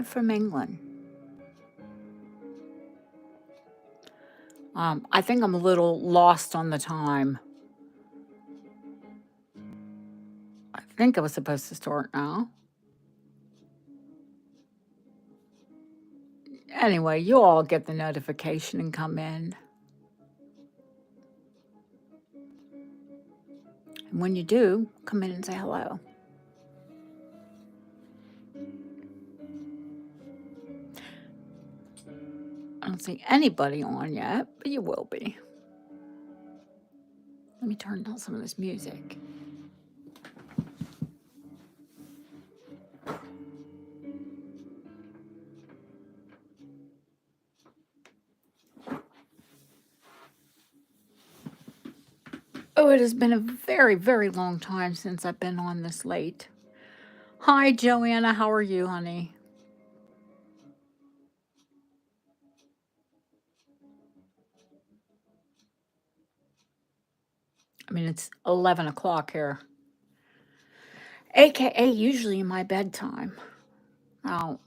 from England. I think I'm a little lost on the time. I think I was supposed to start now. Anyway, you all get the notification and come in. And when you do, come in and say hello. I don't see anybody on yet, but you will be. Let me turn down some of this music. Oh, it has been a very, very long time since I've been on this late. Hi, Joanna. How are you, honey? I mean, it's 11 o'clock here. AKA usually my bedtime. Now,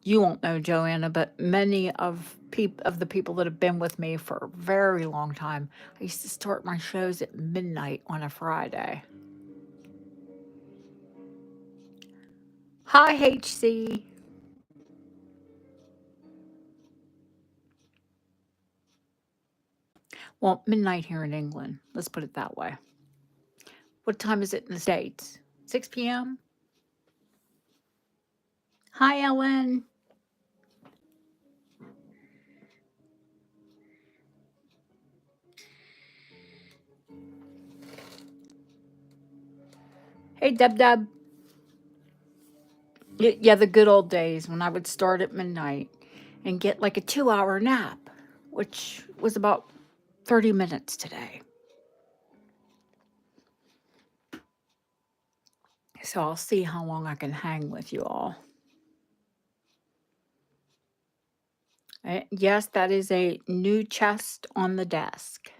you won't know, Joanna, but many of the people that have been with me for a very long time, I used to start my shows at midnight on a Friday. Hi, HC. Well, midnight here in England. Let's put it that way. What time is it in the States? 6 p.m.? Hi, Ellen. Hey, Deb Deb. Yeah, the good old days when I would start at midnight and get like a 2-hour nap, which was about 30 minutes today. So I'll see how long I can hang with you all. Yes, that is a new chest on the desk.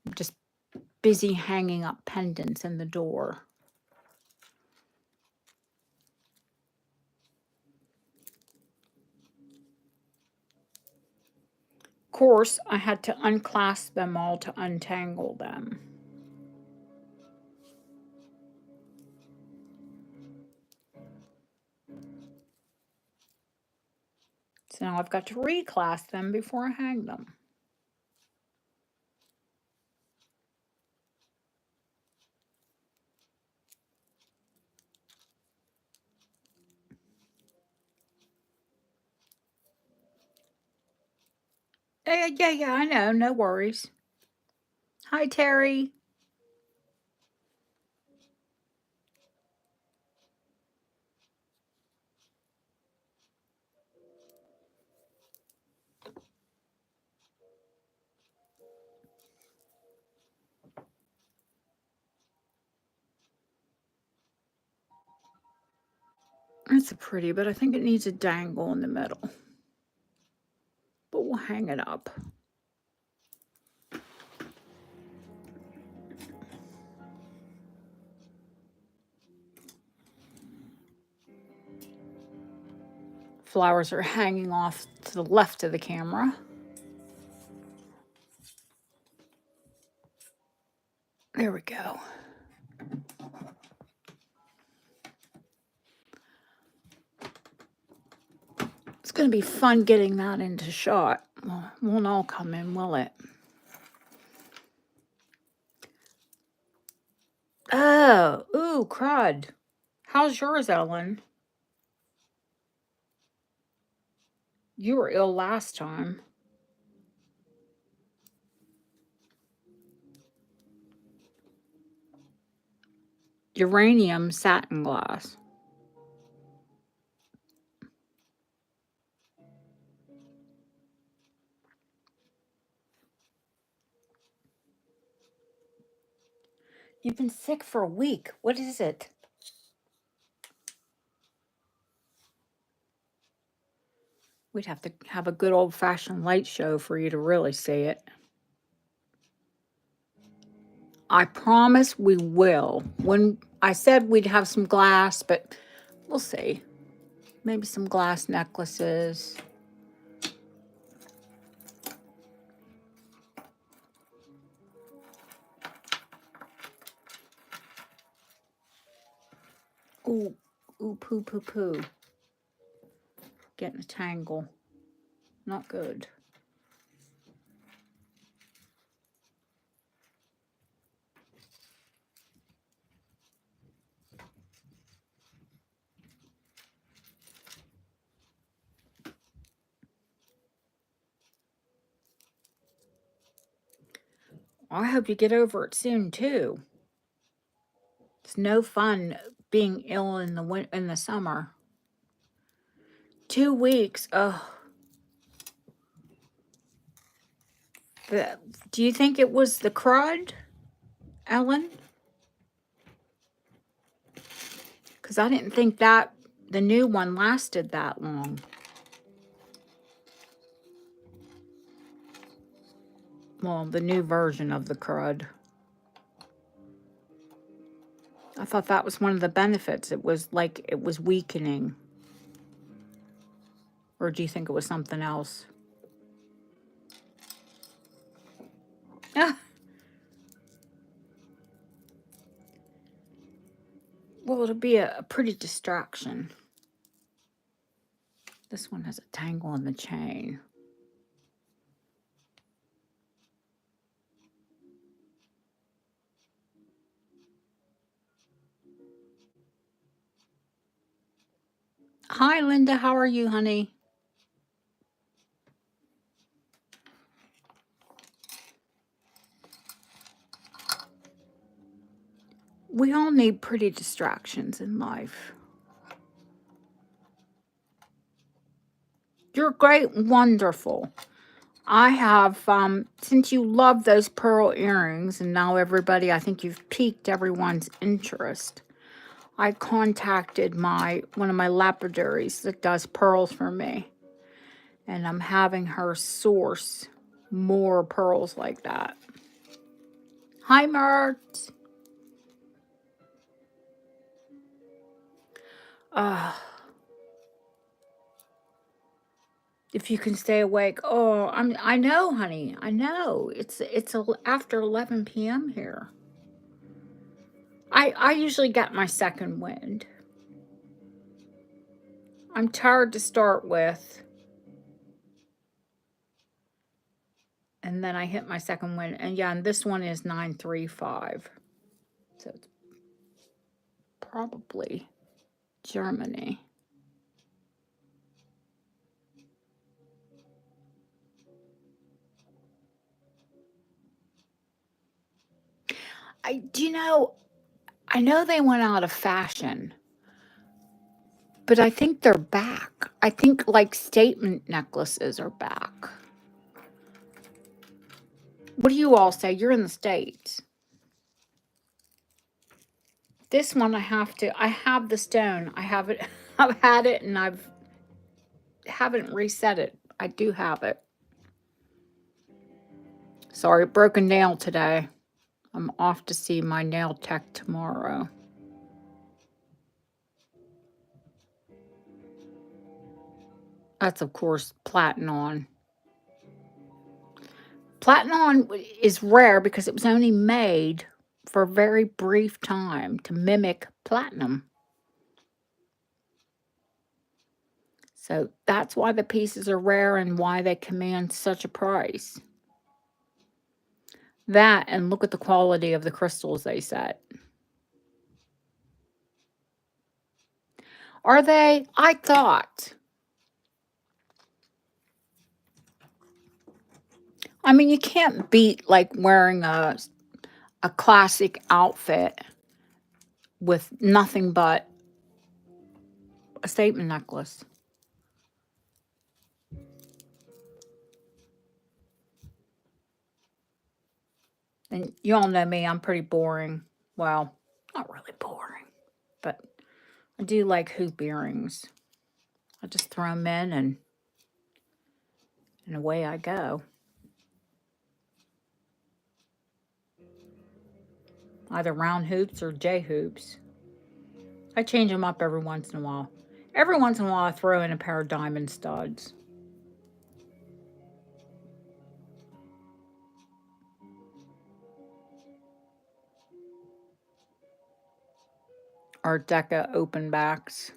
I'm just busy hanging up pendants in the door. Of course, I had to unclasp them all to untangle them. So now I've got to reclasp them before I hang them. Yeah, I know. No worries. Hi, Terry. It's pretty, but I think it needs a dangle in the middle. But we'll hang it up. Flowers are hanging off to the left of the camera. There we go. It's going to be fun getting that into shot. Well, won't all come in, will it? Oh, ooh, crud. How's yours, Ellen? You were ill last time. Uranium satin glass. You've been sick for a week. What is it? We'd have to have a good old-fashioned light show for you to really see it. I promise we will. When I said we'd have some glass, but We'll see. Maybe some glass necklaces. Ooh, ooh, poo, poo, poo. Getting a tangle. Not good. I hope you get over it soon too. It's no fun being ill in the summer. 2 weeks. Oh. Do you think it was the crud, Ellen? Because I didn't think that the new one lasted that long. Well, the new version of the crud. I thought that was one of the benefits. It was like it was weakening. Or do you think it was something else? Ah. Well, it'll be a pretty distraction. This one has a tangle in the chain. Hi, Linda. How are you, honey? We all need pretty distractions in life. You're great, wonderful. I have, since you love those pearl earrings, and now everybody, I think you've piqued everyone's interest. I contacted one of my lapidaries that does pearls for me, and I'm having her source more pearls like that. Hi, Mert. If you can stay awake. Oh, I know, honey. I know. It's after 11 p.m. here. I usually get my second wind. I'm tired to start with. And then I hit my second wind. And yeah, and this one is 935. So it's probably Germany. I know they went out of fashion, but I think they're back. I think like statement necklaces are back. What do you all say? You're in the States. This one I have the stone. I have it. I've had it and haven't reset it. I do have it. Sorry, broken nail today. I'm off to see my nail tech tomorrow. That's, of course, platinum. Platinum is rare because it was only made for a very brief time to mimic platinum. So that's why the pieces are rare and why they command such a price. That, and look at the quality of the crystals they set. Are they? I thought. I mean, you can't beat like wearing a classic outfit with nothing but a statement necklace. And you all know me, I'm pretty boring. Well, not really boring, but I do like hoop earrings. I just throw them in and away I go. Either round hoops or J hoops. I change them up every once in a while. Every once in a while I throw in a pair of diamond studs. Or Deca open backs.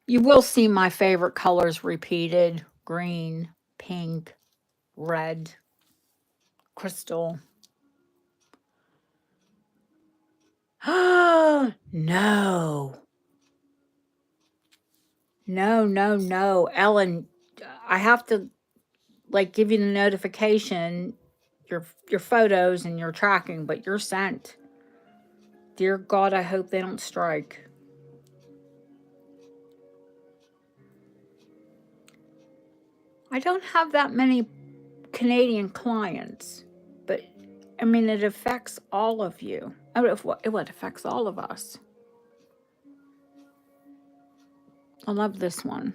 You will see my favorite colors repeated: green, pink, red, crystal. No. No, no, no. Ellen, I have to like give you the notification, your photos and your tracking, but you're sent. Dear God, I hope they don't strike. I don't have that many Canadian clients, but I mean, it affects all of you. Oh, it affects all of us. I love this one.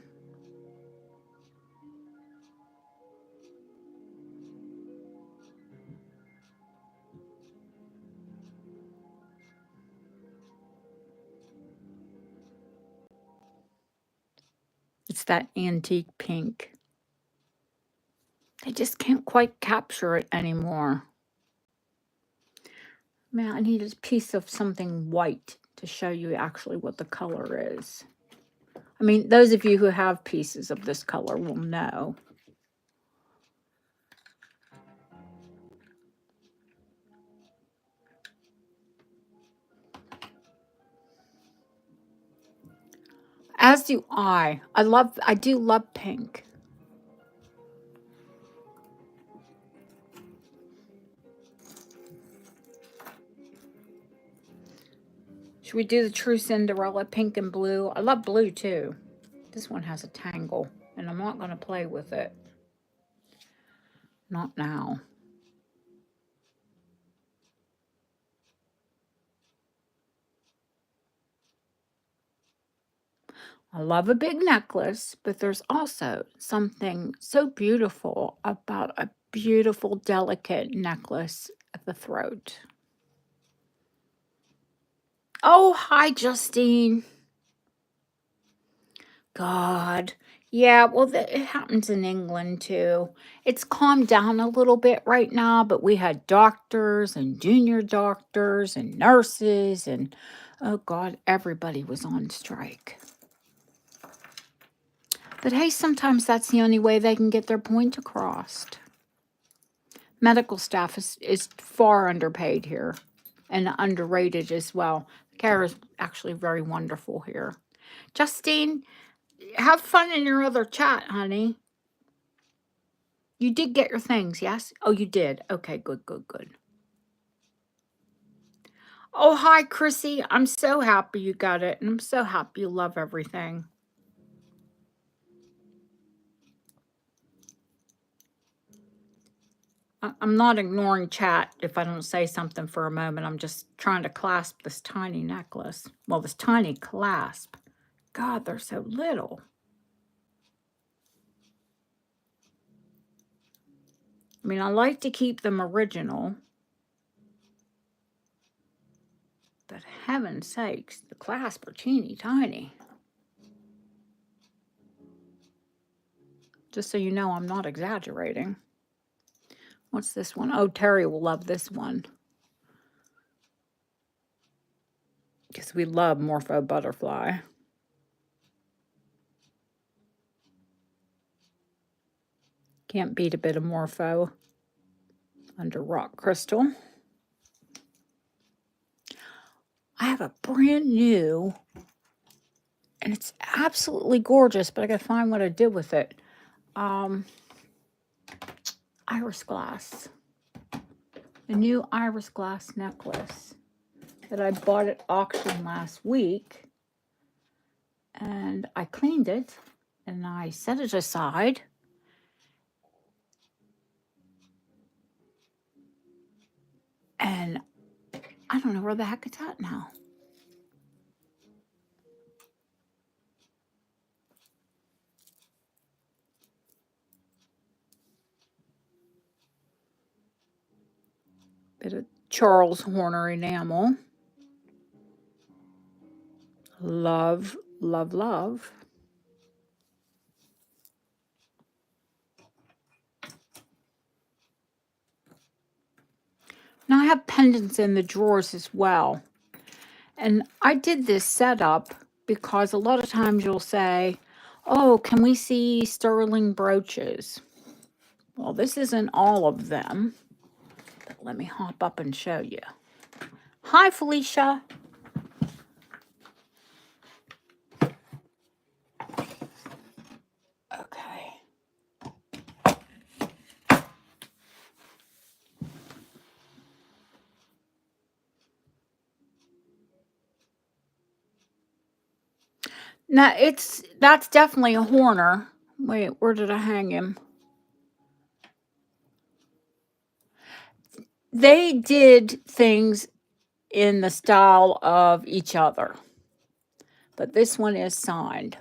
It's that antique pink. They just can't quite capture it anymore. Man, I need a piece of something white to show you actually what the color is. I mean, those of you who have pieces of this color will know. As do I. I do love pink. Should we do the True Cinderella pink and blue? I love blue too. This one has a tangle, and I'm not going to play with it. Not now. I love a big necklace, but there's also something so beautiful about a beautiful, delicate necklace at the throat. Oh, hi, Justine. God. Yeah, well, it happens in England too. It's calmed down a little bit right now, but we had doctors and junior doctors and nurses, and oh God, everybody was on strike. But hey, sometimes that's the only way they can get their point across. Medical staff is far underpaid here and underrated as well. The care is actually very wonderful here. Justine, have fun in your other chat, honey. You did get your things, yes? Oh, you did. Okay, good, good, good. Oh, hi, Chrissy. I'm so happy you got it, and I'm so happy you love everything. I'm not ignoring chat if I don't say something for a moment. I'm just trying to clasp this tiny necklace. Well, this tiny clasp. God, they're so little. I mean, I like to keep them original. But heaven's sakes, the clasp are teeny tiny. Just so you know, I'm not exaggerating. What's this one? Oh, Terry will love this one. Because we love Morpho Butterfly. Can't beat a bit of Morpho under rock crystal. I have a brand new, and it's absolutely gorgeous, but I gotta find what I did with it. Iris glass. The new iris glass necklace that I bought at auction last week. And I cleaned it and I set it aside. And I don't know where the heck it's at now. Bit of Charles Horner enamel. Love, love, love. Now I have pendants in the drawers as well. And I did this setup because a lot of times you'll say, oh, can we see sterling brooches? Well, this isn't all of them, but let me hop up and show you. Hi, Felicia. Okay. Now, that's definitely a Horner. Wait, where did I hang him? They did things in the style of each other, but this one is signed.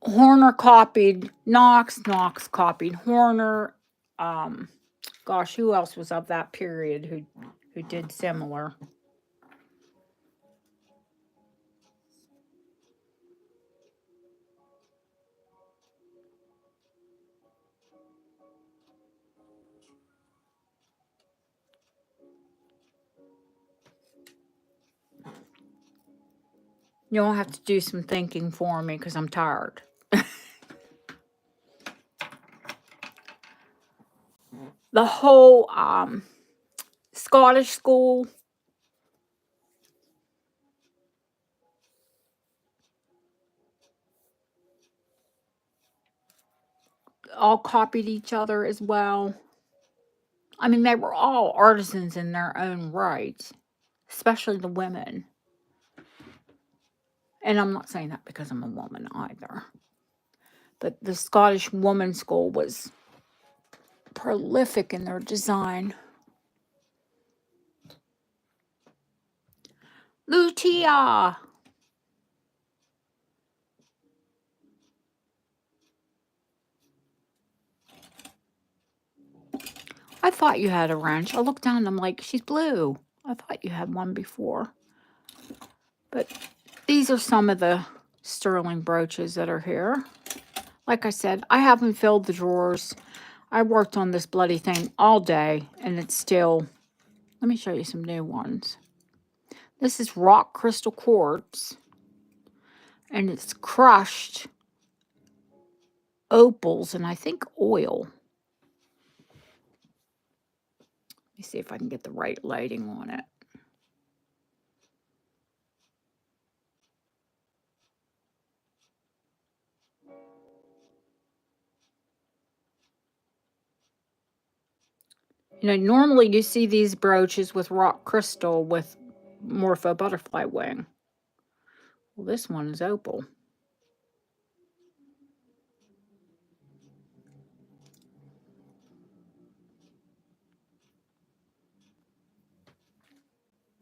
Horner copied Knox, Knox copied Horner. Gosh, who else was of that period who did similar? You'll have to do some thinking for me because I'm tired. The whole Scottish school, all copied each other as well. I mean, they were all artisans in their own right, especially the women. And I'm not saying that because I'm a woman either. But the Scottish Woman's School was prolific in their design. Lucia! I thought you had a wrench. I looked down and I'm like, she's blue. I thought you had one before. But these are some of the sterling brooches that are here. Like I said, I haven't filled the drawers. I worked on this bloody thing all day, and it's still... Let me show you some new ones. This is rock crystal quartz, and it's crushed opals and I think oil. Let me see if I can get the right lighting on it. You know, normally you see these brooches with rock crystal with morpho butterfly wing. Well, this one is opal.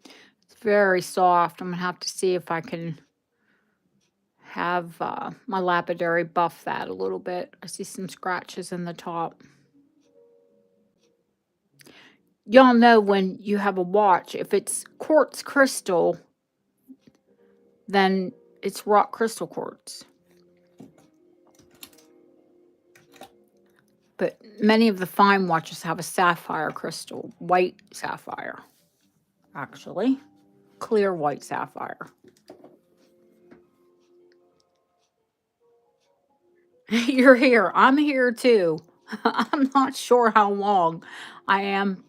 It's very soft. I'm going to have to see if I can have my lapidary buff that a little bit. I see some scratches in the top. Y'all know when you have a watch, if it's quartz crystal, then it's rock crystal quartz. But many of the fine watches have a sapphire crystal, white sapphire, actually. Clear white sapphire. You're here. I'm here too. I'm not sure how long. I am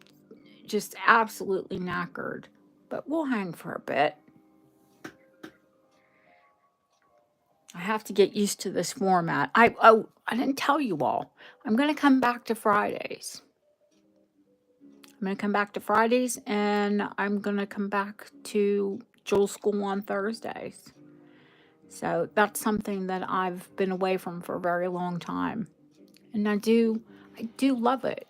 just absolutely knackered, but we'll hang for a bit. I have to get used to this format. I didn't tell you all. I'm going to come back to Fridays. I'm going to come back to Fridays, and I'm going to come back to Joel's school on Thursdays. So that's something that I've been away from for a very long time. And I do love it.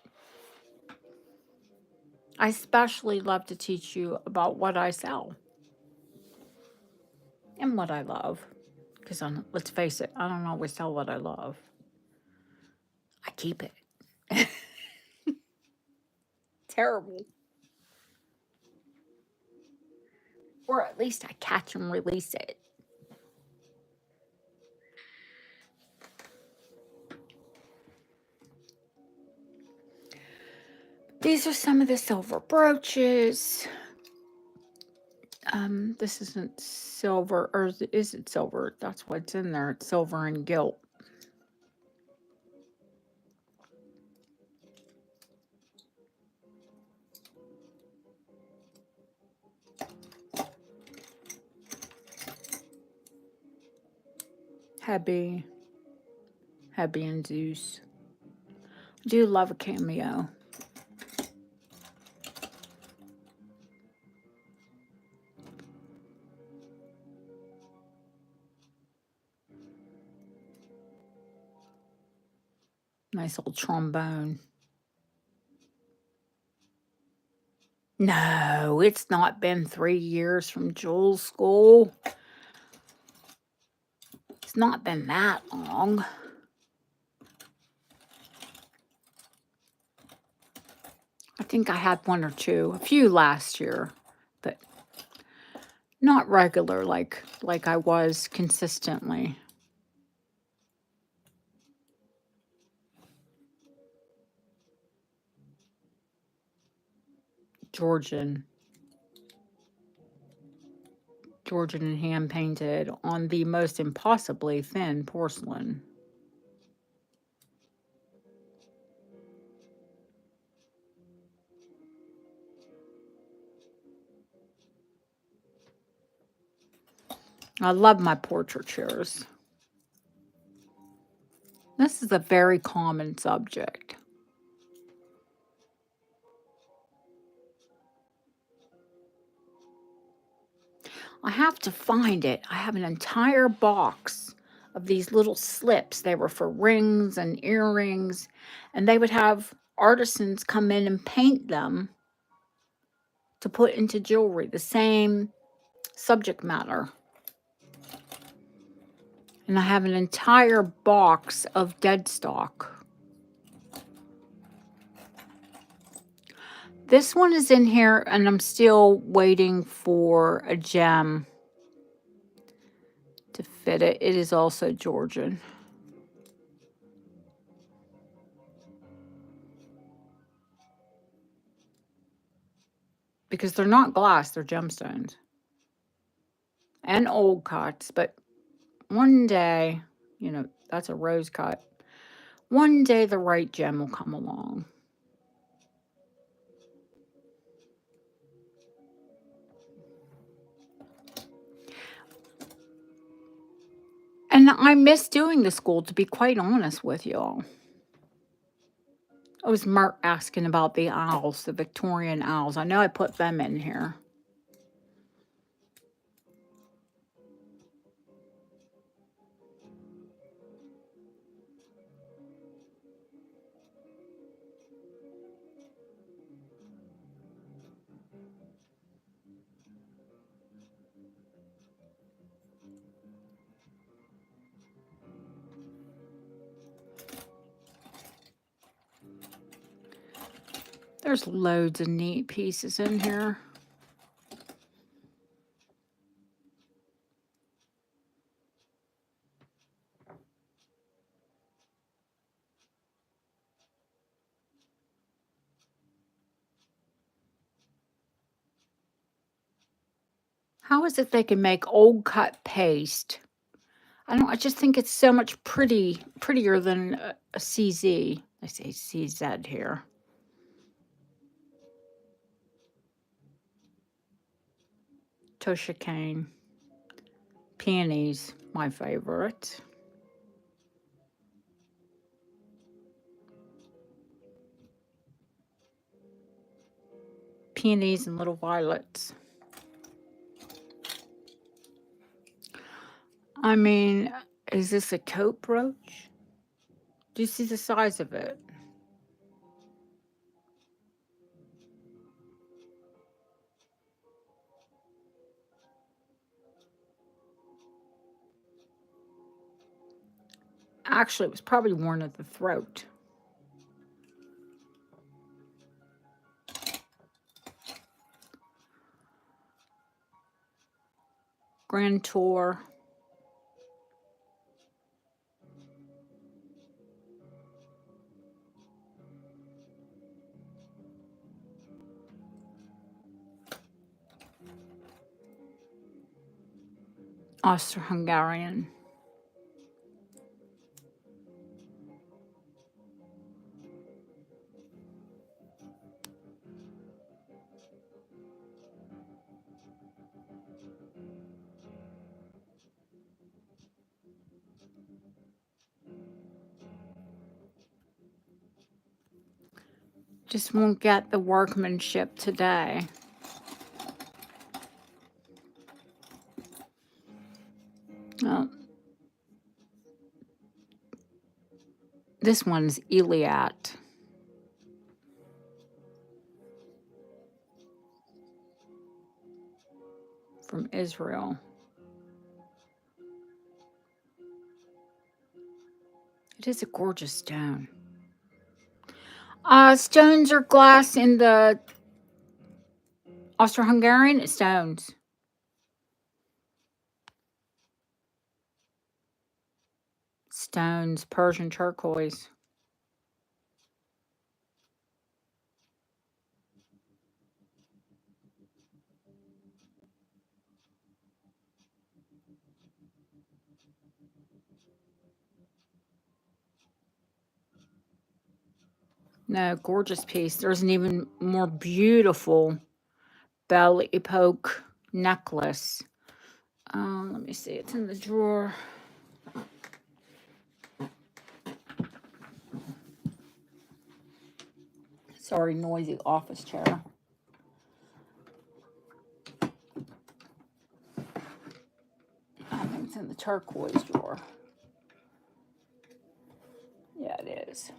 I especially love to teach you about what I sell and what I love. Because let's face it, I don't always sell what I love. I keep it. terrible. Or at least I catch and release it. These are some of the silver brooches. This isn't silver, or is it silver? That's what's in there. It's silver and gilt. Hebby and Zeus. I do love a cameo. Nice old trombone. No, it's not been 3 years from Jules' school. It's not been that long. I think I had one or two, a few last year, but not regular like I was consistently. Georgian and hand painted on the most impossibly thin porcelain. I love my portraitures. This is a very common subject. I have to find it. I have an entire box of these little slips. They were for rings and earrings, and they would have artisans come in and paint them to put into jewelry, the same subject matter. And I have an entire box of dead stock. This one is in here, and I'm still waiting for a gem to fit it. It is also Georgian. Because they're not glass, they're gemstones. And old cuts, but one day, you know, that's a rose cut. One day the right gem will come along. And I miss doing the school, to be quite honest with y'all. It was Mark asking about the owls, the Victorian owls. I know I put them in here. There's loads of neat pieces in here. How is it they can make old cut paste? I just think it's so much prettier than a CZ. I say CZ here. Tosha Kane. Peonies, my favorite. Peonies and little violets. I mean, is this a coat brooch? Do you see the size of it? Actually, it was probably worn at the throat. Grand Tour. Austro-Hungarian. Just won't get the workmanship today. Oh, this one's Eliat from Israel. It is a gorgeous stone. Stones or glass in the Austro-Hungarian? It's stones. Stones, Persian turquoise. No, gorgeous piece. There's an even more beautiful belle epoque necklace. Let me see. It's in the drawer. Sorry, noisy office chair. I think it's in the turquoise drawer. Yeah, it is.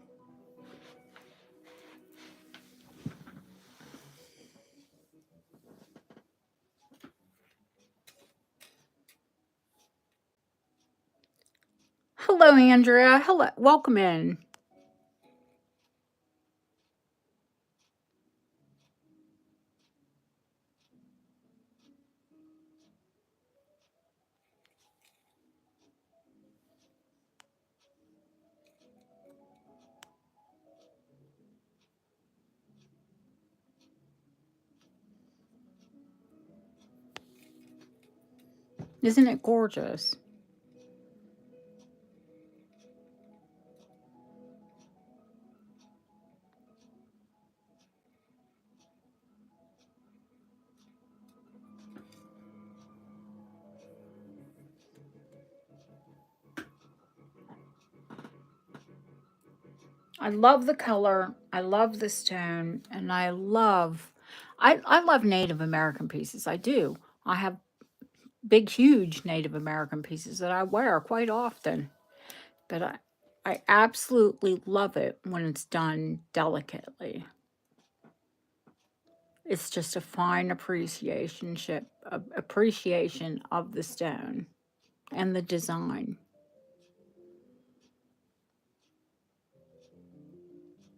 Hello, Andrea. Hello. Welcome in. Isn't it gorgeous? I love the color. I love the stone, and I love Native American pieces. I do. I have big, huge Native American pieces that I wear quite often, but I absolutely love it when it's done delicately. It's just a fine appreciation of the stone and the design.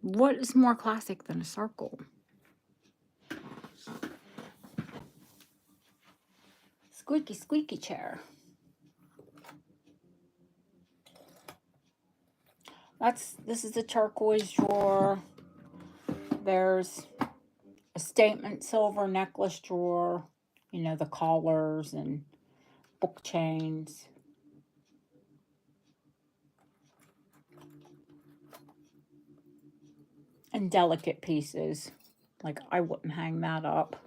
What is more classic than a circle? Squeaky, squeaky chair. This is the turquoise drawer. There's a statement silver necklace drawer. You know, the collars and book chains. And delicate pieces. Like, I wouldn't hang that up.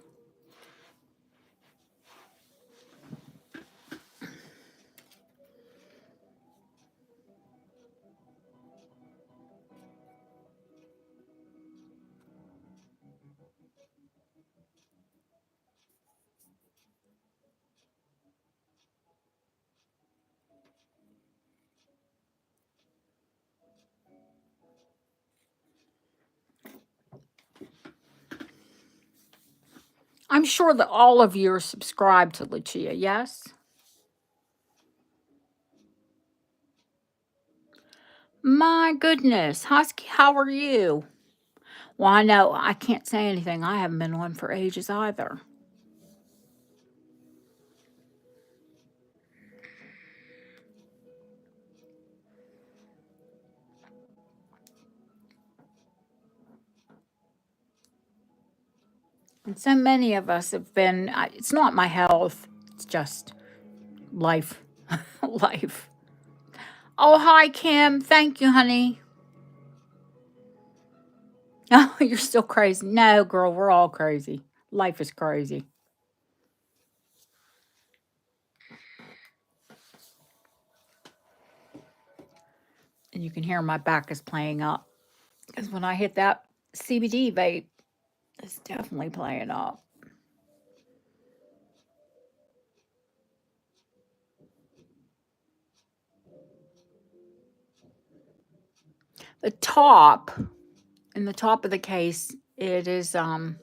I'm sure that all of you are subscribed to Lucia, yes? My goodness, Husky, how are you? Well, I know I can't say anything. I haven't been on for ages either. And so many of us have been, it's not my health, it's just life. Life. Oh, hi, Kim. Thank you, honey. Oh, you're still crazy. No, girl, we're all crazy. Life is crazy. And you can hear my back is playing up. Because when I hit that CBD vape, it's definitely playing up. The top, in the top of the case, it is, of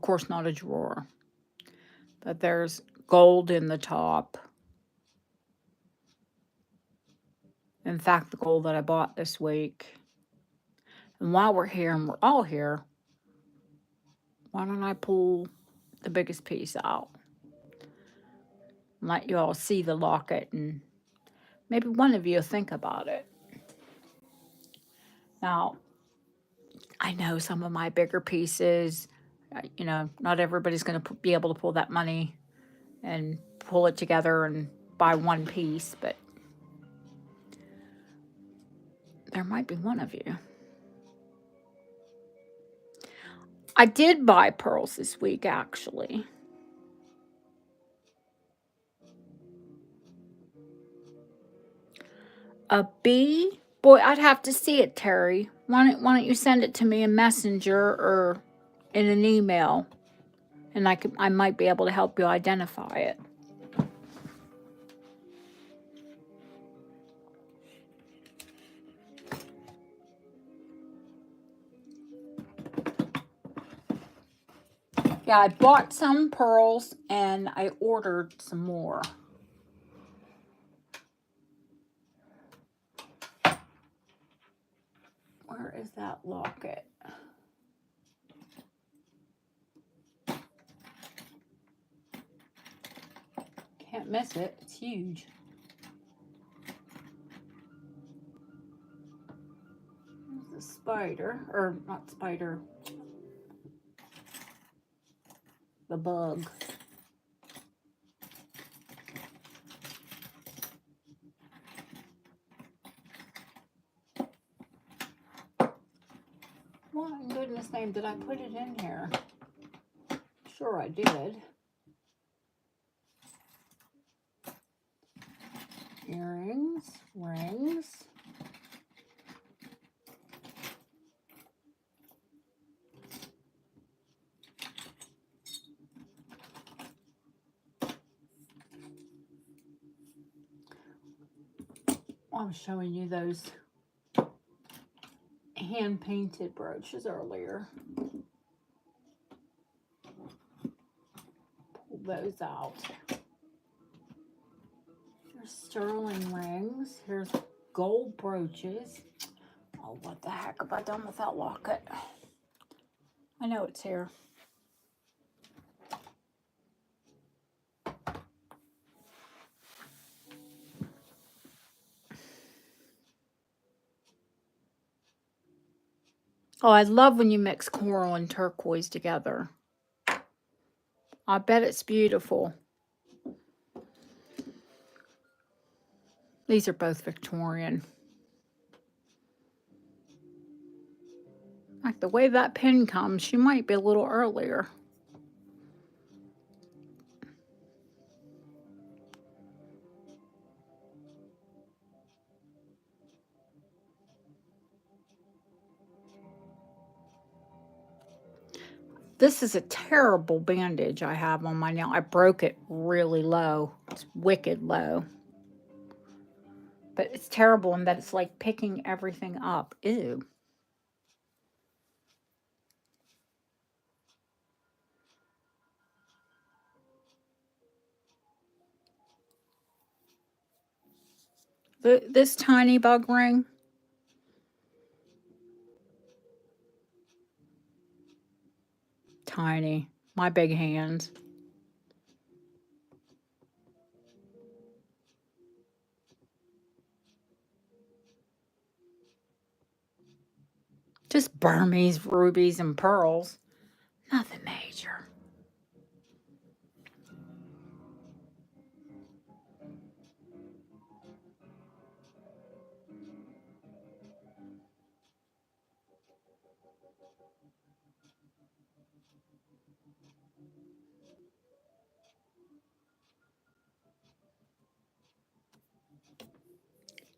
course, not a drawer. But there's gold in the top. In fact, the gold that I bought this week. And while we're here and we're all here, why don't I pull the biggest piece out and let you all see the locket, and maybe one of you will think about it. Now, I know some of my bigger pieces, not everybody's going to be able to pull that money and pull it together and buy one piece, but there might be one of you. I did buy pearls this week, actually. A bee? Boy, I'd have to see it, Terry. Why don't you send it to me in Messenger or in an email, and I might be able to help you identify it. Yeah, I bought some pearls and I ordered some more. Where is that locket? Can't miss it. It's huge. There's a spider, or not spider, the bug. What in goodness name did I put it in here? Sure I did. Earrings, rings. I was showing you those hand-painted brooches earlier. Pull those out. There's sterling rings. Here's gold brooches. Oh, what the heck have I done with that locket? I know it's here. Oh, I love when you mix coral and turquoise together. I bet it's beautiful. These are both Victorian. Like the way that pin comes, she might be a little earlier. This is a terrible bandage I have on my nail. I broke it really low. It's wicked low. But it's terrible in that it's like picking everything up. Ew. This tiny bug ring. Tiny. My big hands. Just Burmese rubies and pearls. Nothing major.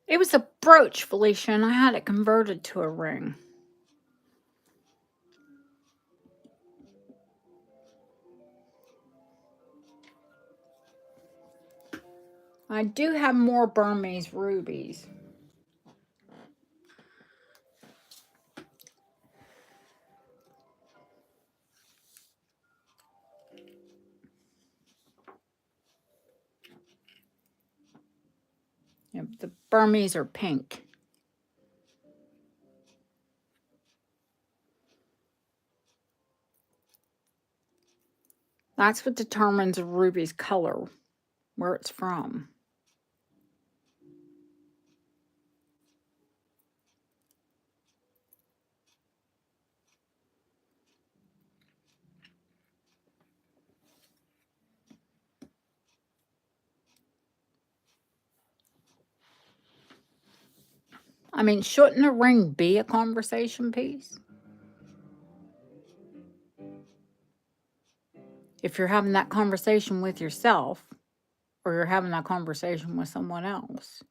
It was a brooch, Felicia, and I had it converted to a ring. I do have more Burmese rubies. Yep, the Burmese are pink. That's what determines a ruby's color, where it's from. I mean, shouldn't a ring be a conversation piece? If you're having that conversation with yourself or you're having that conversation with someone else.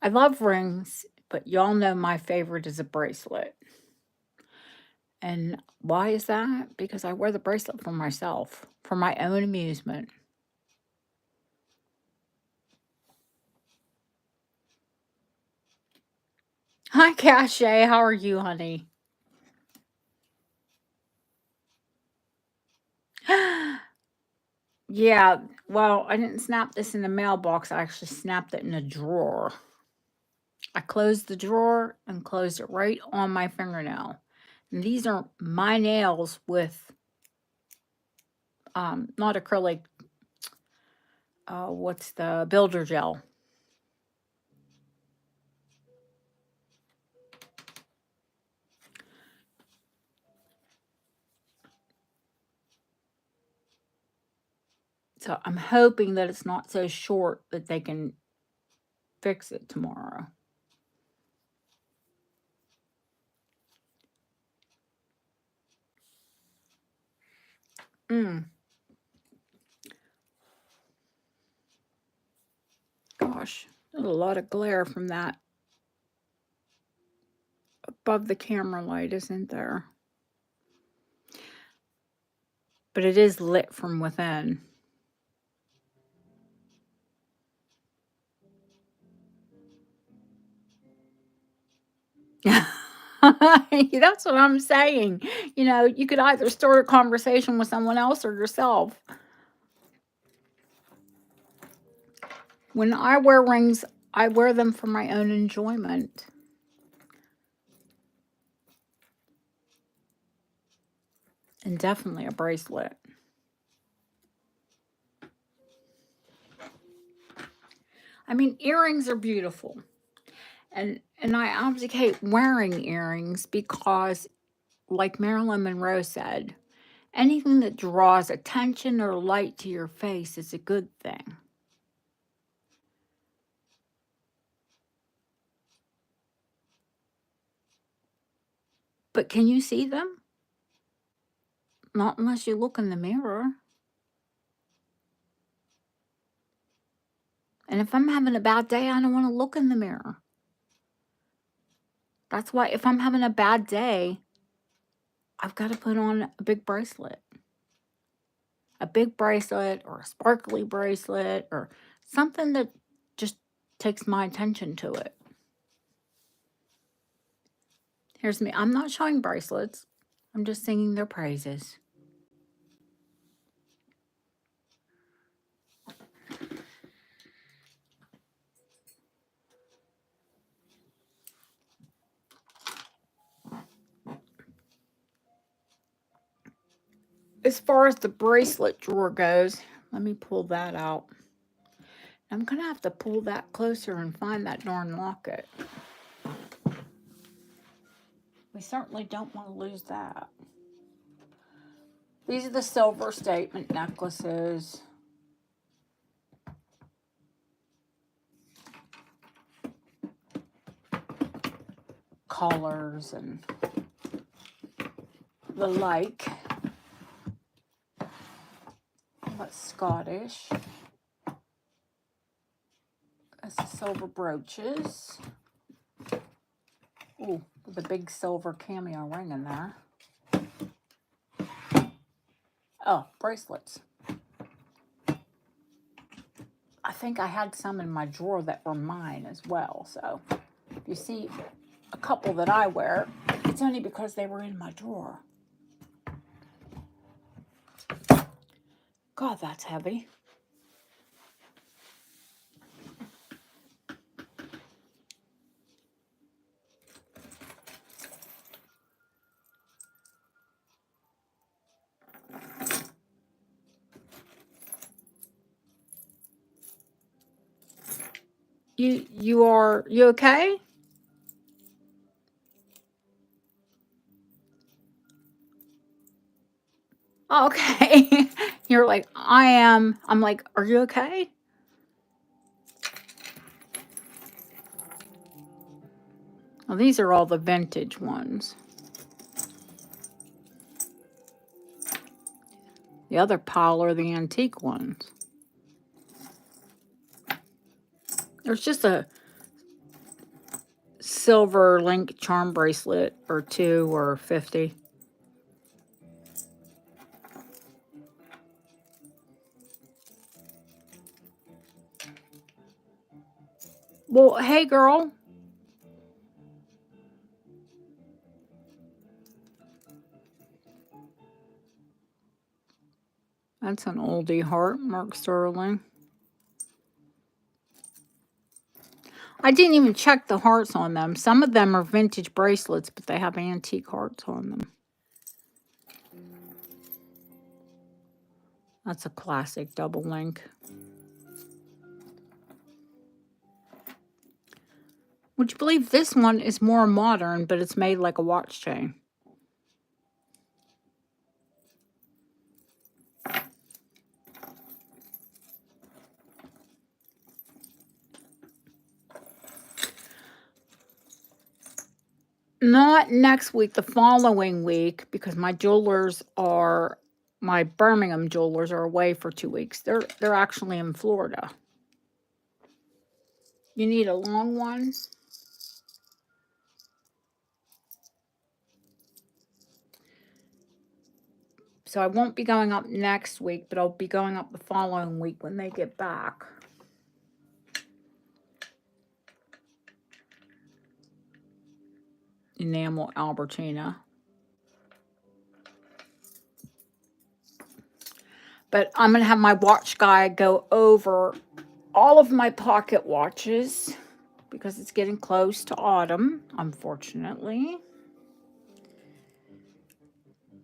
I love rings, but y'all know my favorite is a bracelet. And why is that? Because I wear the bracelet for myself, for my own amusement. Hi, Cache. How are you, honey? Yeah, well, I didn't snap this in the mailbox. I actually snapped it in a drawer. I closed the drawer and closed it right on my fingernail. And these are my nails with not acrylic, what's the builder gel. So I'm hoping that it's not so short that they can fix it tomorrow. Gosh, there's a lot of glare from that above the camera light, isn't there? But it is lit from within. That's what I'm saying. You know, you could either start a conversation with someone else or yourself. When I wear rings, I wear them for my own enjoyment. And definitely a bracelet. I mean, earrings are beautiful. And I advocate wearing earrings because, like Marilyn Monroe said, anything that draws attention or light to your face is a good thing. But can you see them? Not unless you look in the mirror. And if I'm having a bad day, I don't want to look in the mirror. That's why if I'm having a bad day, I've got to put on a big bracelet. A big bracelet or a sparkly bracelet or something that just takes my attention to it. Here's me. I'm not showing bracelets. I'm just singing their praises. As far as the bracelet drawer goes, let me pull that out. I'm going to have to pull that closer and find that darn locket. We certainly don't want to lose that. These are the silver statement necklaces. Colors and the like. That's Scottish. That's the silver brooches. Ooh, with a big silver cameo ring in there. Oh, bracelets. I think I had some in my drawer that were mine as well. So if you see a couple that I wear, it's only because they were in my drawer. God, that's heavy. You okay? Oh, okay. You're like, I am. I'm like, are you okay? Well, these are all the vintage ones. The other pile are the antique ones. There's just a silver link charm bracelet or 2 or 50. Well, hey, girl. That's an oldie heart, Mark Sterling. I didn't even check the hearts on them. Some of them are vintage bracelets, but they have antique hearts on them. That's a classic double link. Would you believe this one is more modern, but it's made like a watch chain? Not next week, the following week, because my Birmingham jewelers are away for 2 weeks. They're actually in Florida. You need a long one? So I won't be going up next week, but I'll be going up the following week when they get back. Enamel Albertina. But I'm going to have my watch guy go over all of my pocket watches because it's getting close to autumn, unfortunately.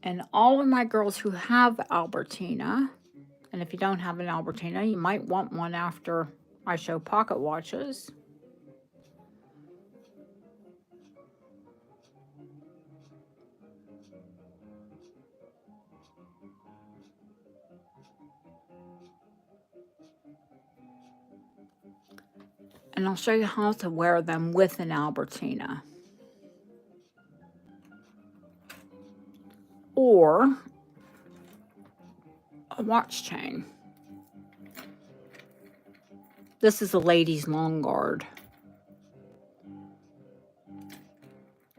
And all of my girls who have Albertina, and if you don't have an Albertina, you might want one after I show pocket watches. And I'll show you how to wear them with an Albertina. Or a watch chain. This is a lady's long guard.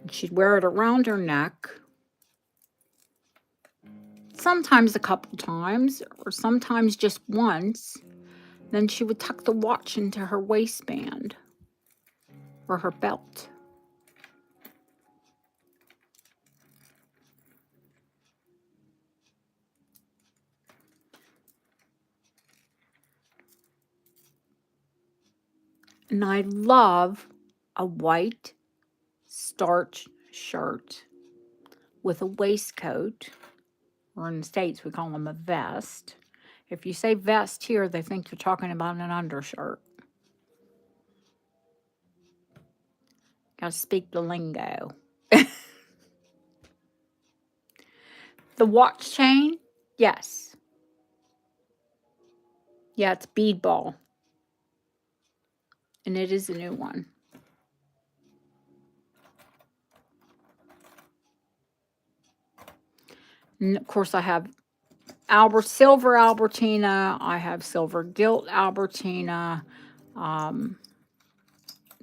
She'd wear it around her neck. Sometimes a couple times, or sometimes just once. Then she would tuck the watch into her waistband or her belt. And I love a white starch shirt with a waistcoat, or in the States we call them a vest. If you say vest here, they think you're talking about an undershirt. Gotta speak the lingo. The watch chain Yes. Yeah, it's bead ball. And it is a new one. And of course, I have silver Albertina. I have silver gilt Albertina.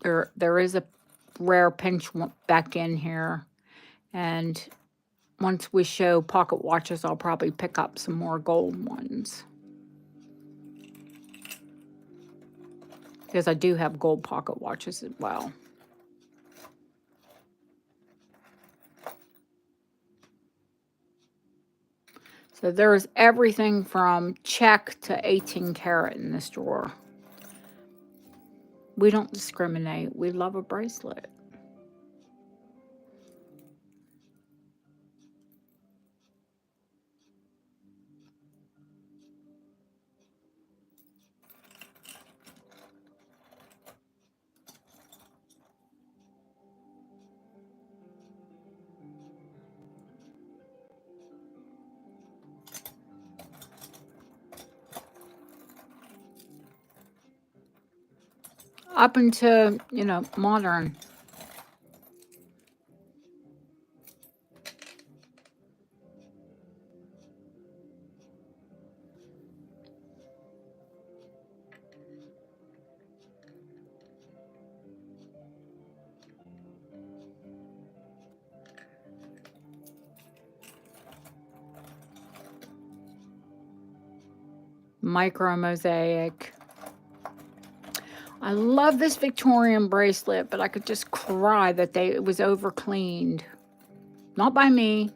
There is a rare pinch back in here. And once we show pocket watches, I'll probably pick up some more gold ones. Because I do have gold pocket watches as well. So there's everything from check to 18 karat in this drawer. We don't discriminate. We love a bracelet. Up into, modern. Micro mosaic. I love this Victorian bracelet, but I could just cry that it was over cleaned. Not by me.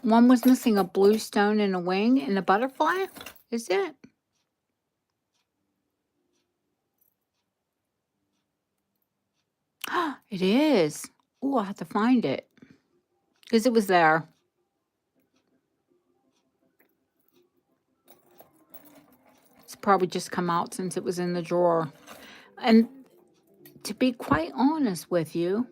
One was missing a blue stone and a wing and a butterfly. Is it? It is. Oh, I have to find it. Because it was there. It's probably just come out since it was in the drawer. And to be quite honest with you,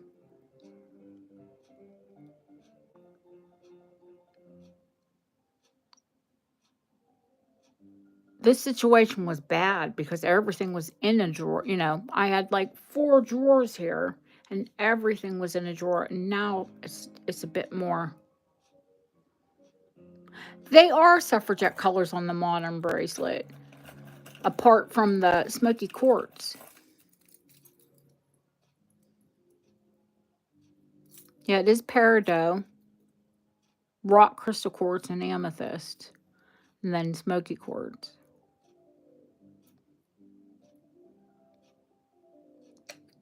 this situation was bad because everything was in a drawer. I had like 4 drawers here and everything was in a drawer. And now it's a bit more. They are suffragette colors on the modern bracelet, apart from the smoky quartz. Yeah, it is peridot, rock crystal quartz, and amethyst, and then smoky quartz.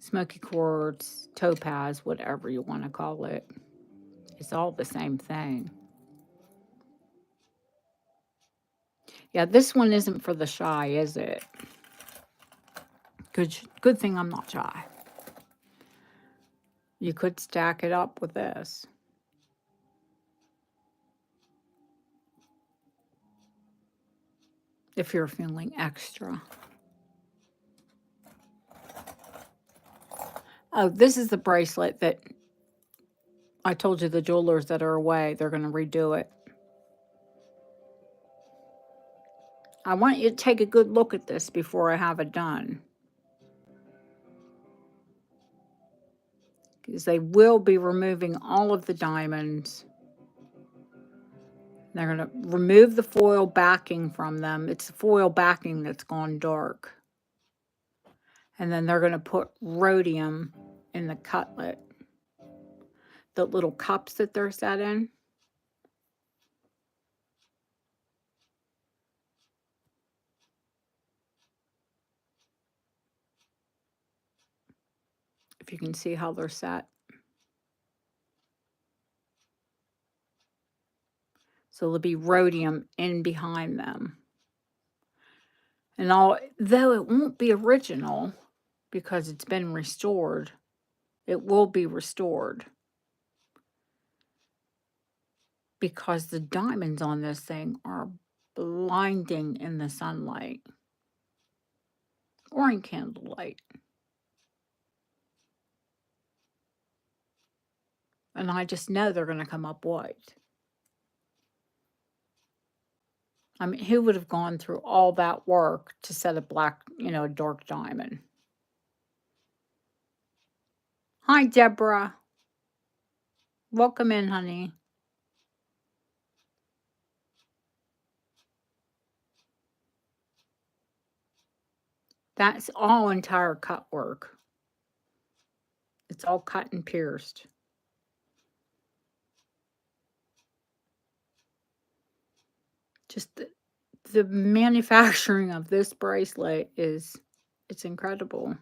Smoky quartz, topaz, whatever you want to call it. It's all the same thing. Yeah, this one isn't for the shy, is it? Good thing I'm not shy. You could stack it up with this. If you're feeling extra. Oh, this is the bracelet that I told you the jewelers that are away, they're going to redo it. I want you to take a good look at this before I have it done. Because they will be removing all of the diamonds. They're going to remove the foil backing from them. It's the foil backing that's gone dark. And then they're going to put rhodium in the cutlet. The little cups that they're set in. If you can see how they're set. So there'll be rhodium in behind them. And though it won't be original because it's been restored, it will be restored. Because the diamonds on this thing are blinding in the sunlight or in candlelight. And I just know they're going to come up white. I mean, who would have gone through all that work to set a black, a dark diamond? Hi, Deborah. Welcome in, honey. That's all entire cut work. It's all cut and pierced. Just the manufacturing of this bracelet it's incredible.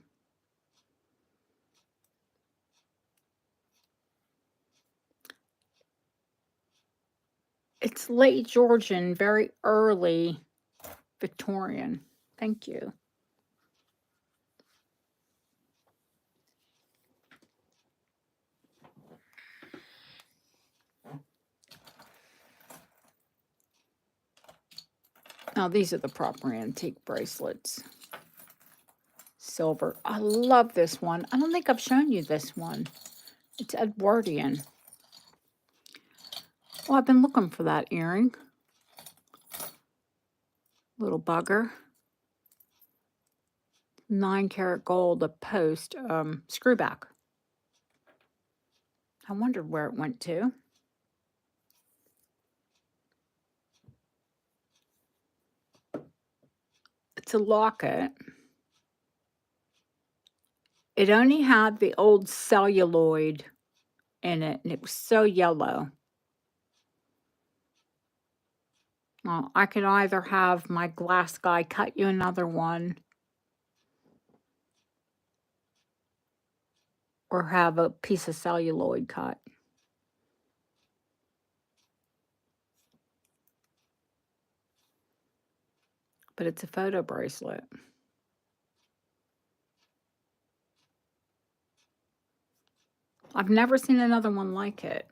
It's late Georgian, very early Victorian. Thank you. Now, these are the proper antique bracelets. Silver. I love this one. I don't think I've shown you this one. It's Edwardian. Well, I've been looking for that earring. Little bugger. 9-karat gold, a post, screwback. I wondered where it went to. It's a locket. It only had the old celluloid in it, and it was so yellow. Well, I could either have my glass guy cut you another one or have a piece of celluloid cut. But it's a photo bracelet. I've never seen another one like it.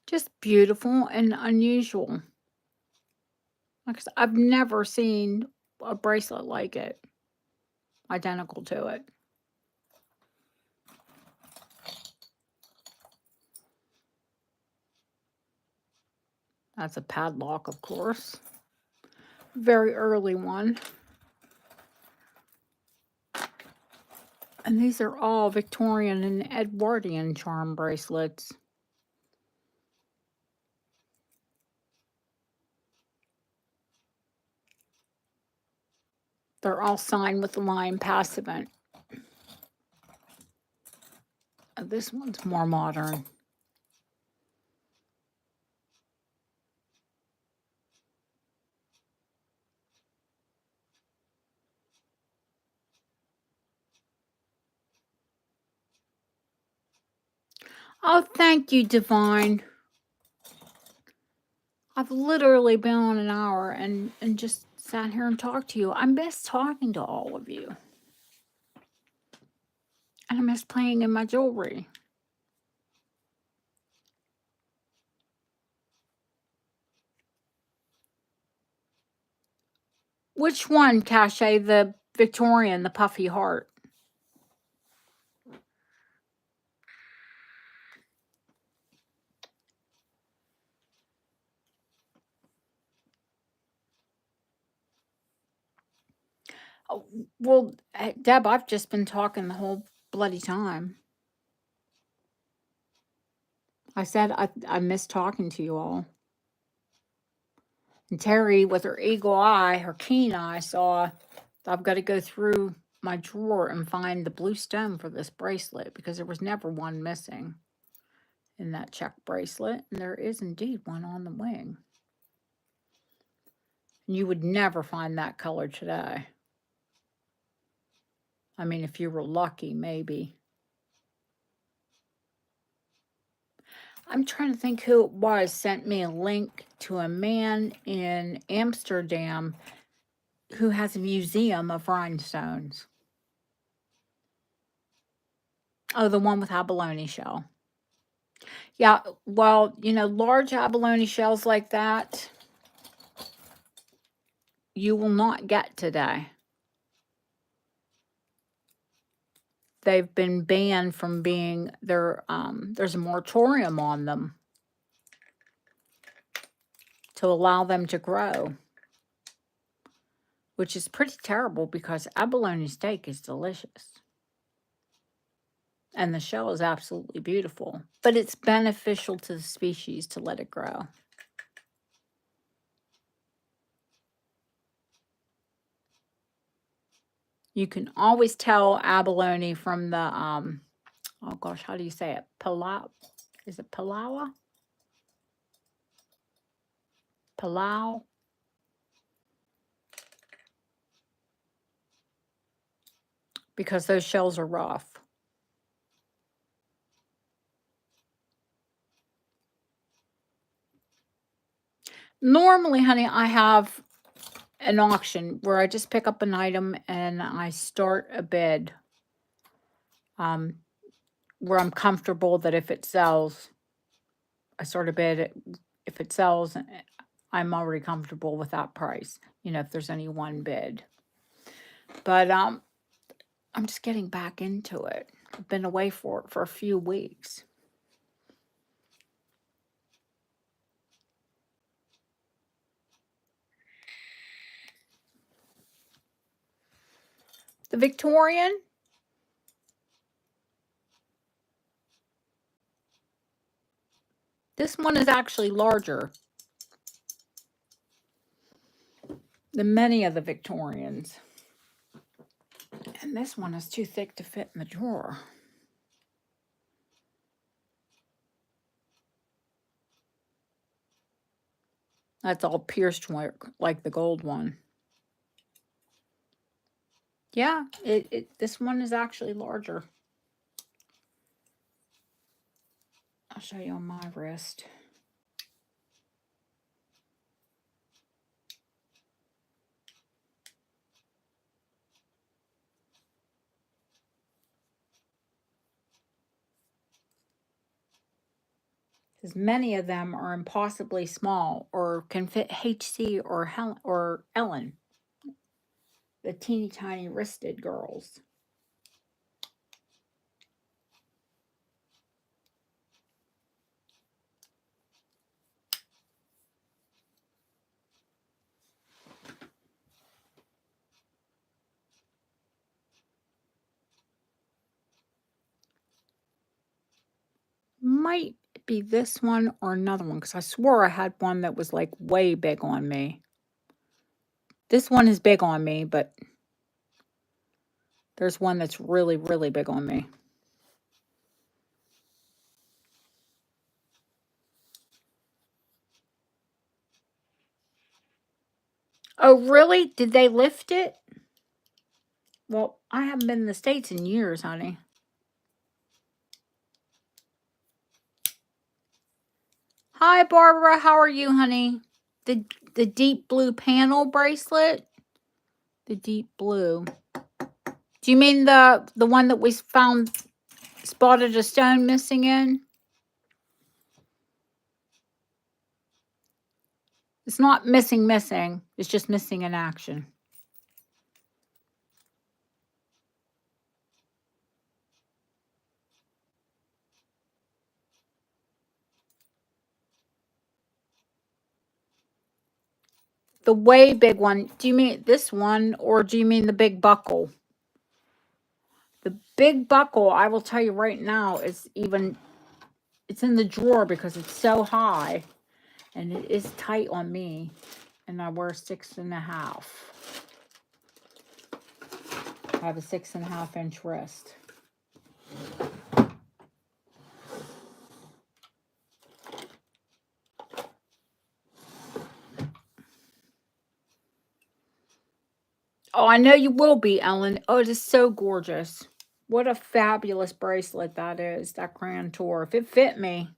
Just beautiful and unusual. Like I said, I've never seen a bracelet like it, identical to it. That's a padlock, of course. Very early one. And these are all Victorian and Edwardian charm bracelets. They're all signed with the line Passivant. This one's more modern. Oh, thank you, Divine. I've literally been on an hour and just sat here and talked to you. I miss talking to all of you. And I miss playing in my jewelry. Which one, Cache? The Victorian, the puffy heart? Oh, well, Deb, I've just been talking the whole bloody time. I said I miss talking to you all. And Terry, with her eagle eye, her keen eye, saw I've got to go through my drawer and find the blue stone for this bracelet because there was never one missing in that check bracelet. And there is indeed one on the wing. And you would never find that color today. I mean, if you were lucky, maybe. I'm trying to think who it was sent me a link to a man in Amsterdam who has a museum of rhinestones. Oh, the one with abalone shell. Yeah, well, large abalone shells like that, you will not get today. They've been banned from being there. There's a moratorium on them to allow them to grow, which is pretty terrible because abalone steak is delicious. And the shell is absolutely beautiful, but it's beneficial to the species to let it grow. You can always tell abalone from the, oh gosh, how do you say it? Palau? Is it Palawa? Palau? Because those shells are rough. Normally, honey, I have an auction where I just pick up an item and I start a bid where I'm comfortable that if it sells, I start a bid. If it sells, I'm already comfortable with that price, if there's any one bid. But I'm just getting back into it. I've been away for a few weeks. The Victorian, this one is actually larger than many of the Victorians. And this one is too thick to fit in the drawer. That's all pierced work, like the gold one. Yeah, this one is actually larger. I'll show you on my wrist. Because many of them are impossibly small or can fit HC or Ellen, the teeny tiny wristed girls. Might be this one or another one because I swore I had one that was like way big on me. This one is big on me, but there's one that's really, really big on me. Oh, really? Did they lift it? Well, I haven't been in the States in years, honey. Hi, Barbara. How are you, honey? The deep blue panel bracelet? The deep blue. Do you mean the one that we found spotted a stone missing in? It's not missing. It's just missing in action. The way big one. Do you mean this one or do you mean the big buckle? The big buckle, I will tell you right now, it's in the drawer because it's so high and it is tight on me. And I wear 6.5. I have a 6.5 inch wrist. Oh, I know you will be, Ellen. Oh, it is so gorgeous. What a fabulous bracelet that is, that Grand Tour. If it fit me,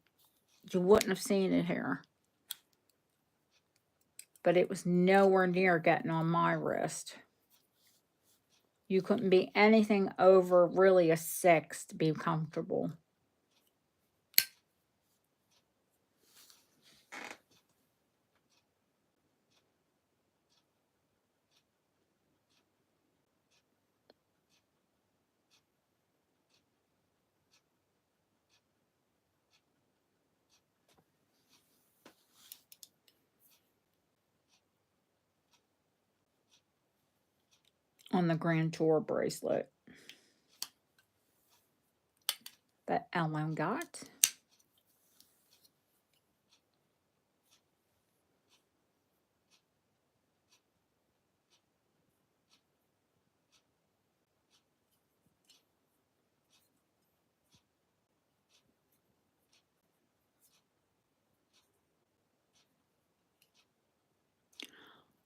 you wouldn't have seen it here. But it was nowhere near getting on my wrist. You couldn't be anything over really a 6 to be comfortable. On the Grand Tour bracelet that Ellen got.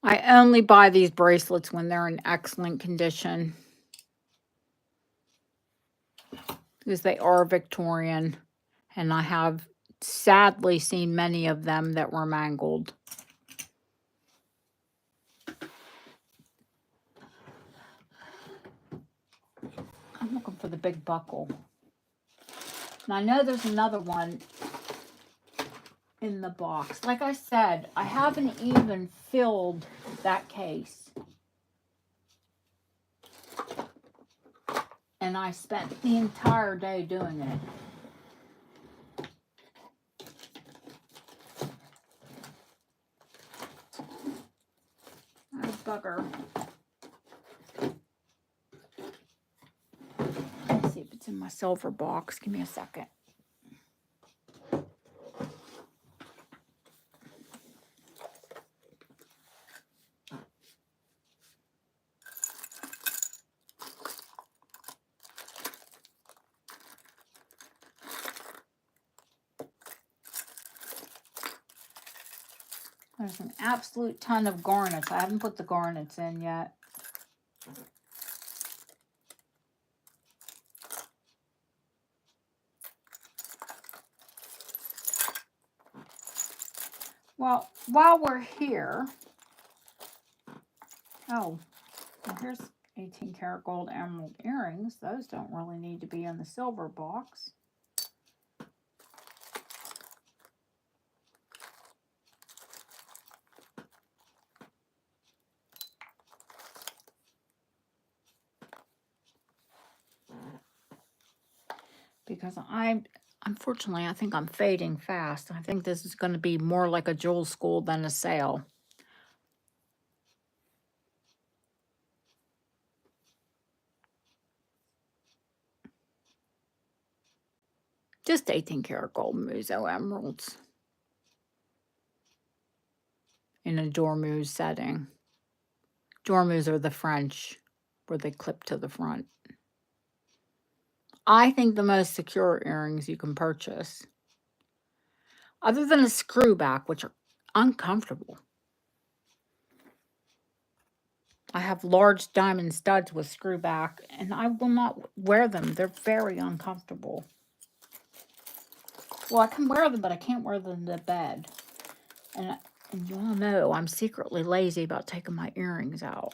I only buy these bracelets when they're in excellent condition because they are Victorian, and I have sadly seen many of them that were mangled. I'm looking for the big buckle. And I know there's another one in the box. Like I said, I haven't even filled that case. And I spent the entire day doing it. Oh, bugger. Let's see if it's in my silver box. Give me a second. There's an absolute ton of garnets. I haven't put the garnets in yet. Well, while we're here, well, here's 18 karat gold emerald earrings. Those don't really need to be in the silver box. Because unfortunately, I think I'm fading fast. I think this is going to be more like a jewel school than a sale. Just 18 karat gold Muso emeralds in a dormeuse setting. Dormeuse are the French, where they clip to the front. I think the most secure earrings you can purchase, other than a screw back, which are uncomfortable. I have large diamond studs with screw back, and I will not wear them. They're very uncomfortable. Well, I can wear them, but I can't wear them to bed. And you all know I'm secretly lazy about taking my earrings out.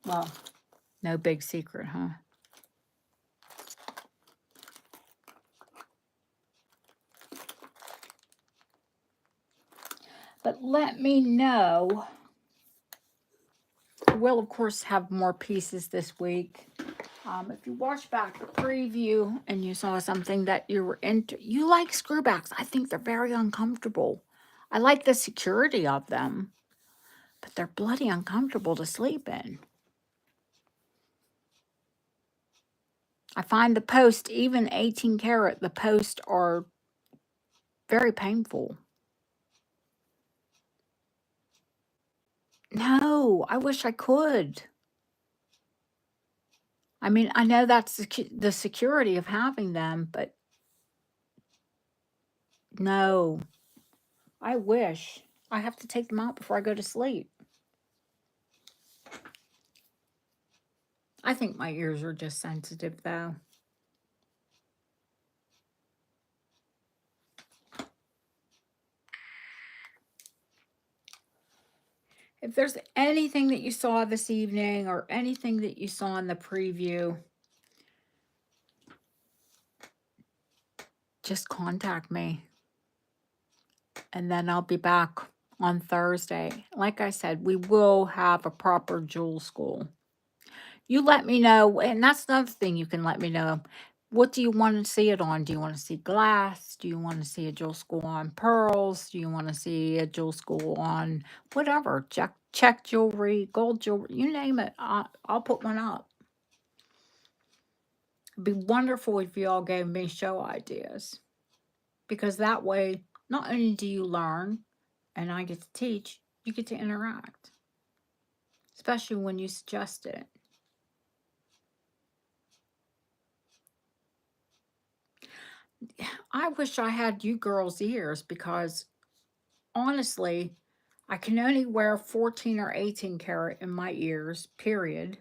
Well, no big secret, huh? But let me know. We'll, of course, have more pieces this week. If you watch back the preview and you saw something that you were into, you like screwbacks. I think they're very uncomfortable. I like the security of them, but they're bloody uncomfortable to sleep in. I find the post, even 18 karat, the posts are very painful. No, I wish I could. I mean, I know that's the security of having them, but no, I wish. I have to take them out before I go to sleep. I think my ears are just sensitive, though. If there's anything that you saw this evening or anything that you saw in the preview, just contact me. And then I'll be back on Thursday. Like I said, we will have a proper jewel school. You let me know, and that's another thing you can let me know. What do you want to see it on? Do you want to see glass? Do you want to see a jewel school on pearls? Do you want to see a jewel school on whatever? Check jewelry, gold jewelry, you name it. I'll put one up. It'd be wonderful if you all gave me show ideas. Because that way, not only do you learn, and I get to teach, you get to interact. Especially when you suggest it. I wish I had you girls' ears because honestly, I can only wear 14 or 18 karat in my ears, period.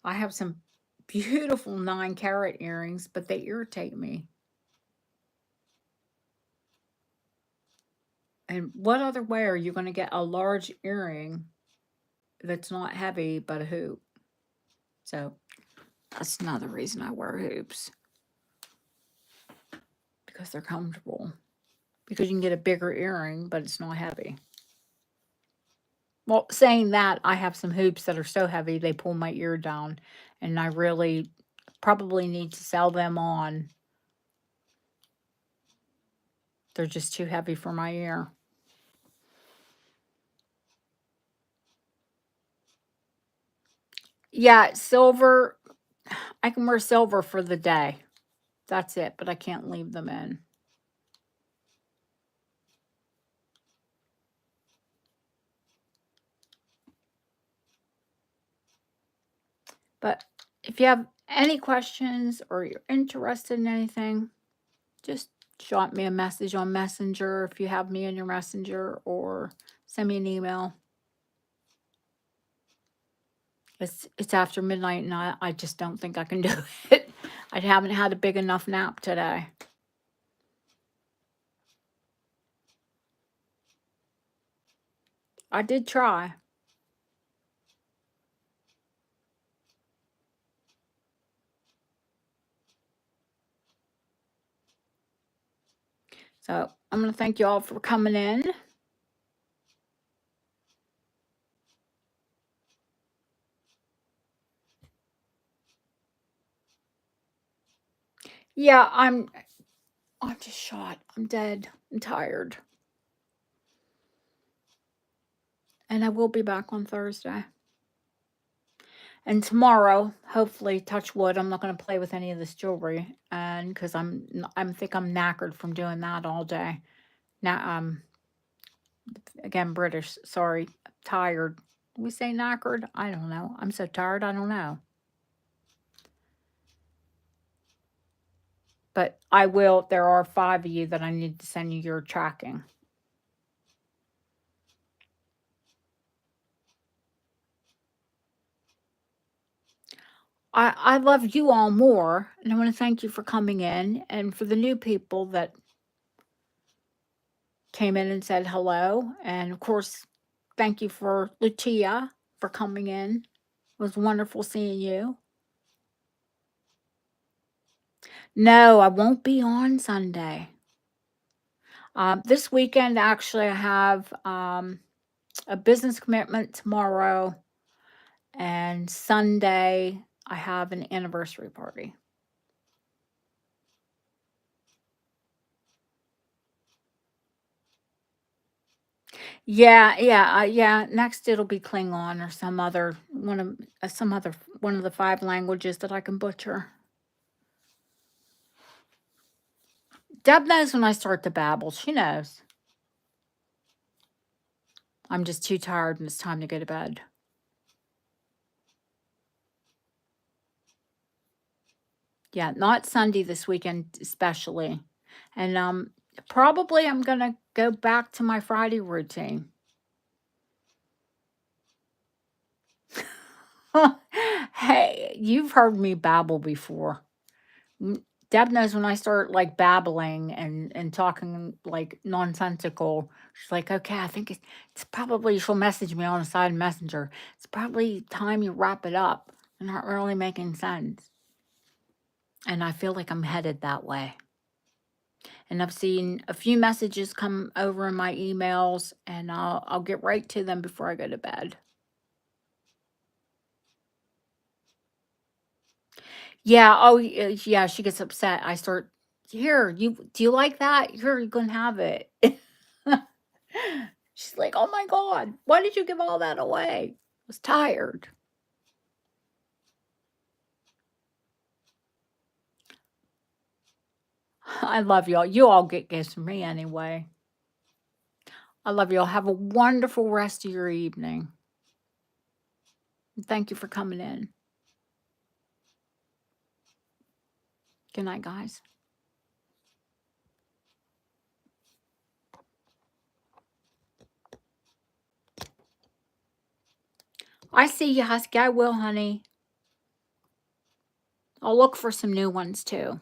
I have some beautiful 9 karat earrings, but they irritate me. And what other way are you going to get a large earring that's not heavy but a hoop? So that's another reason I wear hoops. Because they're comfortable. Because you can get a bigger earring, but it's not heavy. Well, saying that, I have some hoops that are so heavy they pull my ear down, and I really probably need to sell them on. They're just too heavy for my ear. Yeah, silver. I can wear silver for the day. That's it, but I can't leave them in. But if you have any questions or you're interested in anything, just drop me a message on Messenger if you have me in your Messenger, or send me an email. It's after midnight and I just don't think I can do it. I haven't had a big enough nap today. I did try. So I'm going to thank you all for coming in. Yeah, I'm just shot. I'm dead. I'm tired. And I will be back on Thursday. And tomorrow, hopefully, touch wood, I'm not going to play with any of this jewelry, and because I think I'm knackered from doing that all day. Now, again, British. Sorry, tired. We say knackered. I don't know. I'm so tired. I don't know. But I will. There are 5 of you that I need to send you your tracking. I love you all more, and I want to thank you for coming in, and for the new people that came in and said hello. And of course, thank you for Lucia for coming in. It was wonderful seeing you. No, I won't be on Sunday. This weekend, actually, I have a business commitment tomorrow, and Sunday, I have an anniversary party. Yeah. Next, it'll be Klingon or some other one of the 5 languages that I can butcher. Deb knows when I start to babble. She knows. I'm just too tired and it's time to go to bed. Yeah, not Sunday this weekend especially. And probably I'm going to go back to my Friday routine. Hey, you've heard me babble before. Deb knows when I start, like, babbling and talking, like, nonsensical. She's like, "Okay, I think it's probably" she'll message me on the side messenger. "It's probably time you wrap it up. You're not really making sense." And I feel like I'm headed that way. And I've seen a few messages come over in my emails, and I'll get right to them before I go to bed. Yeah, oh, yeah, she gets upset. I start, "Here, do you like that? Here, you can have it." She's like, "Oh my god, why did you give all that away?" I was tired. I love y'all. You all get gifts from me anyway. I love y'all. Have a wonderful rest of your evening. And thank you for coming in. Good night, guys. I see you, Husky. I will, honey. I'll look for some new ones too.